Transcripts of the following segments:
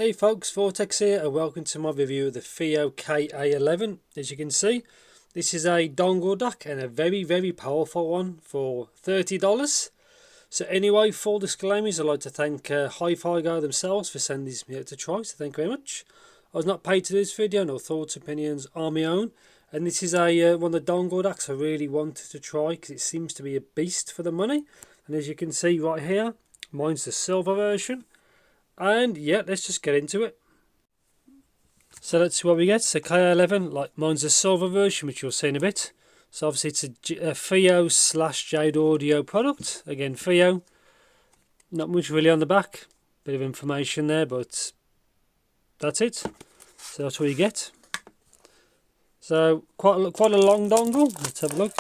Hey folks, Vortex here and welcome to my review of the Fiio KA11. As you can see, this is a dongle DAC and a very powerful one for $30. So anyway, full disclaimers, I'd like to thank Hi-Fi Go themselves for sending this me out to try, so thank you very much. I was not paid to do this video, no thoughts, opinions are my own. And this is a one of the dongle DACs I really wanted to try because it seems to be a beast for the money. And as you can see right here, mine's the silver version. And yeah, let's just get into it. So let's see what we get. So KA11, like mine's the silver version, which you'll see in a bit. So obviously it's a Fiio / Jade Audio product. Again, Fiio. Not much really on the back. Bit of information there, but that's it. So that's what you get. So quite a long dongle. Let's have a look.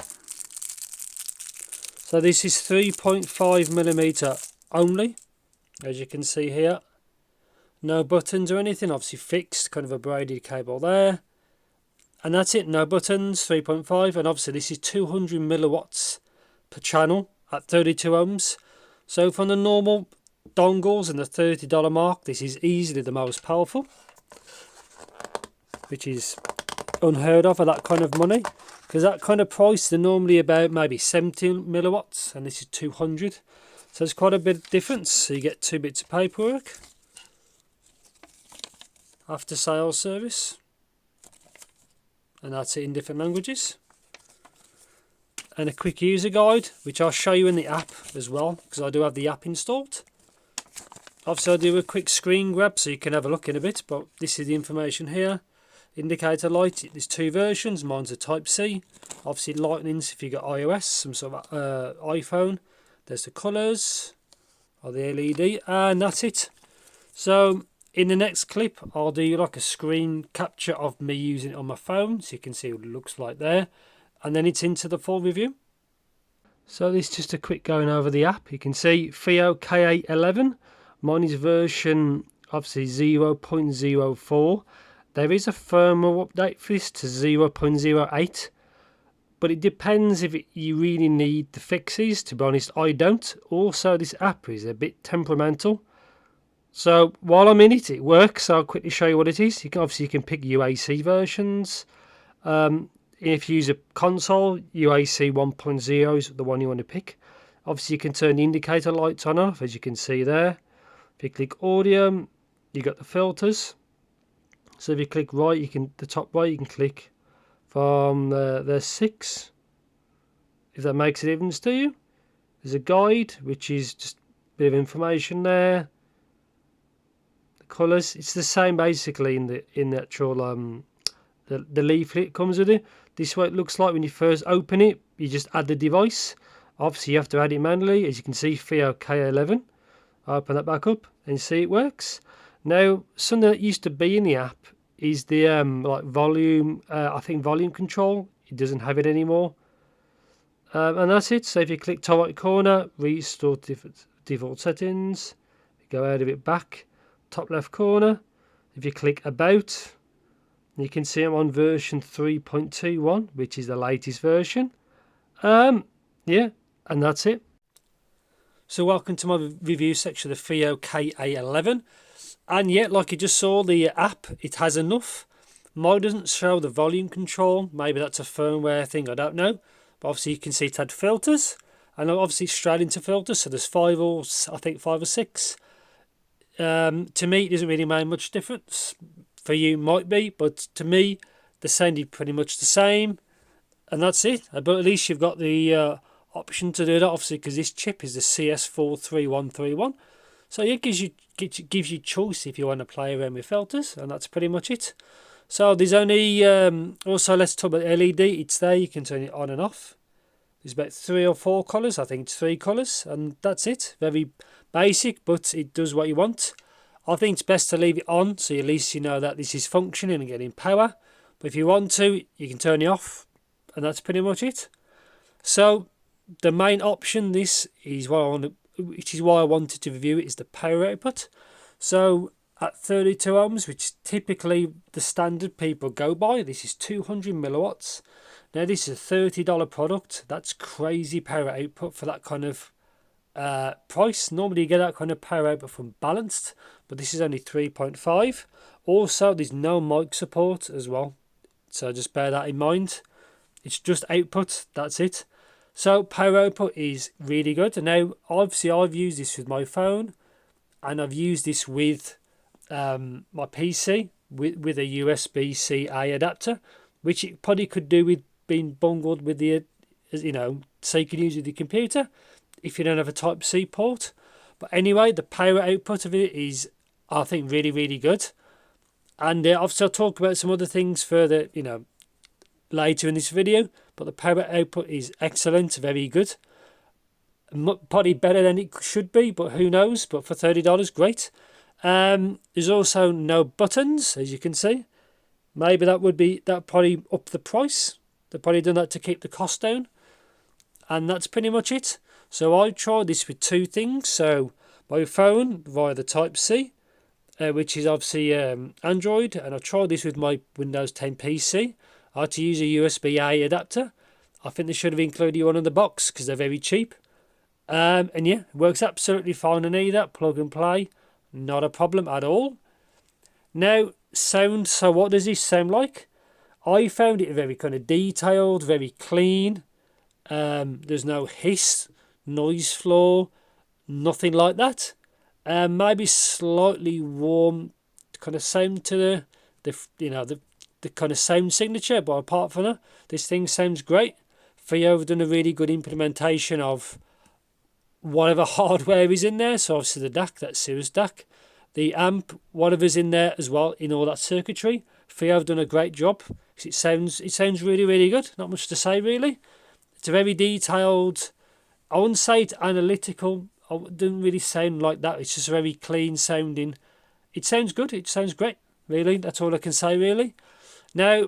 So this is 3.5mm only, as you can see here. No buttons or anything, obviously fixed, kind of a braided cable there. And that's it, no buttons, 3.5, and obviously this is 200 milliwatts per channel at 32 ohms. So from the normal dongles and the $30 mark, this is easily the most powerful, which is unheard of for that kind of money, because that kind of price they're normally about maybe 70 milliwatts, and this is 200. So it's quite a bit of difference. So you get 2 bits of paperwork, after sales service, and that's it in different languages, and a quick user guide, which I'll show you in the app as well, because I do have the app installed. Obviously I'll do a quick screen grab so you can have a look in a bit, but this is the information here. Indicator light, there's 2 versions, mine's a type C. Obviously lightnings if you got iOS, some sort of iPhone. There's the colours, or the LED, and that's it. So in the next clip, I'll do like a screen capture of me using it on my phone, so you can see what it looks like there, and then it's into the full review. So this is just a quick going over the app. You can see Fiio KA11. Mine is version obviously 0.04. There is a firmware update for this to 0.08, but it depends if you really need the fixes. To be honest, I don't. Also, this app is a bit temperamental. So while I'm in it, it works. I'll quickly show you what it is. You can pick UAC versions. If you use a console, UAC 1.0 is the one you want to pick. Obviously, you can turn the indicator lights on and off, as you can see there. If you click audio, you got the filters. So if you click right, the top right, you can click from the 6. If that makes a difference to you. There's a guide, which is just a bit of information there. Colours, it's the same basically in the actual the leaflet it comes with it. This is what it looks like when you first open it. You just add the device. Obviously you have to add it manually, as you can see. Fiio KA11. Open that back up and see it works. Now something that used to be in the app is the like volume, I think volume control. It doesn't have it anymore, and that's it. So if you click top right corner, restore default settings, go out of it back. Top left corner, if you click about, you can see I'm on version 3.21, which is the latest version. Yeah, and that's it. So welcome to my review section of the Fiio KA11. And yet, like you just saw, the app, it has enough. Mine doesn't show the volume control. Maybe that's a firmware thing, I don't know. But obviously you can see it had filters, and obviously straight into filters. So there's 5 or 6. To me, it doesn't really make much difference. For you, might be, but to me, they sounded pretty much the same, and that's it. But at least you've got the option to do that, obviously, because this chip is the CS43131. So it gives you choice if you want to play around with filters, and that's pretty much it. So there's only also, let's talk about LED. It's there. You can turn it on and off. There's about 3 or 4 colours. I think it's 3 colours, and that's it. Very basic, but it does what you want. I think it's best to leave it on, so at least you know that this is functioning and getting power. But if you want to, you can turn it off, and that's pretty much it. So the main option, this is which is why I wanted to review it, is the power output. So at 32 ohms, which is typically the standard people go by, this is 200 milliwatts. Now this is a $30 product. That's crazy power output for that kind of price. Normally you get that kind of power output from balanced, but this is only 3.5. Also, there's no mic support as well, so just bear that in mind. It's just output, that's it. So power output is really good. And now obviously I've used this with my phone, and I've used this with my PC with a USB-C-A adapter, which it probably could do with being bungled with the, you know, so you can use it with the computer if you don't have a Type-C port. But anyway, the power output of it is, I think, really, really good. And obviously I'll talk about some other things further, you know, later in this video. But the power output is excellent, very good. Probably better than it should be, but who knows. But for $30, great. There's also no buttons, as you can see. Maybe that probably up the price. They've probably done that to keep the cost down. And that's pretty much it. So I tried this with two things. So my phone via the Type-C, which is obviously Android, and I tried this with my Windows 10 PC. I had to use a USB-A adapter. I think they should have included one in the box because they're very cheap. And yeah, it works absolutely fine on either. Plug and play, not a problem at all. Now, sound. So what does this sound like? I found it very kind of detailed, very clean. There's no hiss, noise floor, nothing like that. Maybe slightly warm kind of sound to the kind of sound signature, but apart from that, this thing sounds great. Fiio have done a really good implementation of whatever hardware is in there. So obviously the DAC, that Cirrus DAC, the amp, whatever's in there as well in all that circuitry. Fiio have done a great job. It sounds really, really good. Not much to say really. It's a very detailed, I wouldn't say it's analytical. It doesn't really sound like that. It's just very clean sounding. It sounds good. It sounds great. Really, that's all I can say really. Now,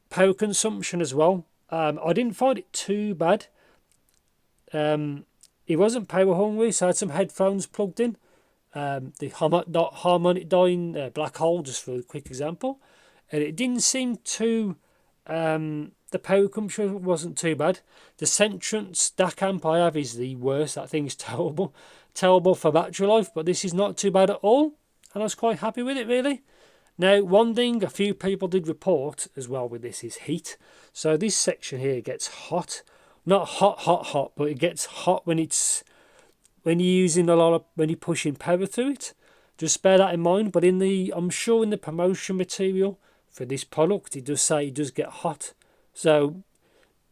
power consumption as well. I didn't find it too bad. It wasn't power hungry, so I had some headphones plugged in. The harmonic dying black hole, just for a quick example. And it didn't seem too... the power consumption wasn't too bad. The Centrance DAC amp I have is the worst. That thing's terrible. Terrible for battery life, but this is not too bad at all. And I was quite happy with it, really. Now, one thing a few people did report as well with this is heat. So this section here gets hot. Not hot, but it gets hot when you're using when you're pushing power through it. Just bear that in mind. But I'm sure in the promotion material for this product, it does say it does get hot. So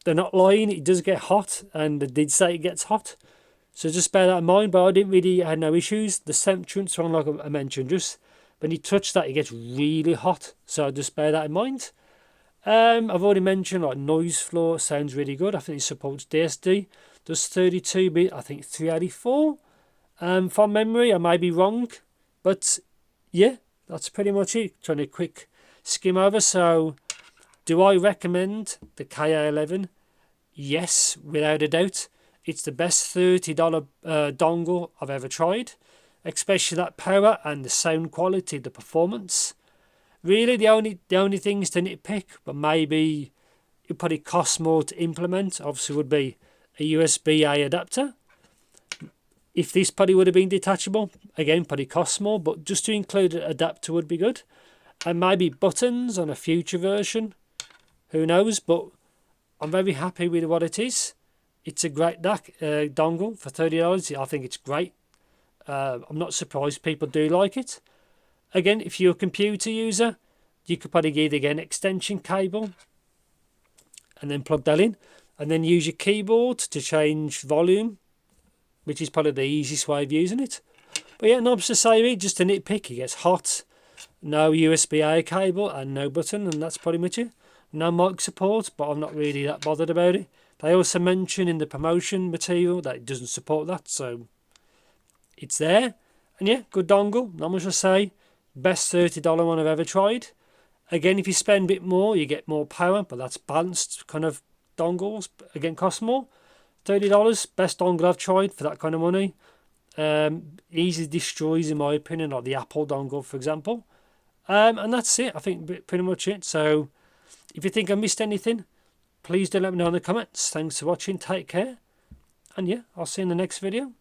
they're not lying, it does get hot, and they did say it gets hot. So just bear that in mind. But I had no issues. The Centrance one, like I mentioned, just when you touch that, it gets really hot. So just bear that in mind. I've already mentioned like noise floor sounds really good. I think it supports DSD. Does 32-bit, I think 384. From memory, I may be wrong, but yeah, that's pretty much it. Trying to quick skim over. So, do I recommend the KA11? Yes, without a doubt. It's the best $30 dongle I've ever tried. Especially that power and the sound quality, the performance. Really, the only things to nitpick, but maybe it probably costs more to implement, obviously would be a USB-A adapter. If this probably would have been detachable, again, probably costs more, but just to include an adapter would be good. And maybe buttons on a future version. Who knows, but I'm very happy with what it is. It's a great DAC dongle for $30. I think it's great. I'm not surprised people do like it. Again, if you're a computer user, you could probably either get an extension cable and then plug that in, and then use your keyboard to change volume, which is probably the easiest way of using it. But yeah, knobs to say, just a nitpick, it gets hot. No USB-A cable and no button, and that's pretty much it. No mic support, but I'm not really that bothered about it. They also mention in the promotion material that it doesn't support that, so it's there. And yeah, good dongle, not much to say. Best $30 one I've ever tried. Again, if you spend a bit more, you get more power, but that's balanced kind of dongles. Again, cost more. $30, best dongle I've tried for that kind of money. Easily destroys, in my opinion, like the Apple dongle, for example. And that's it. I think pretty much it. So, if you think I missed anything, please do let me know in the comments. Thanks for watching. Take care. And yeah, I'll see you in the next video.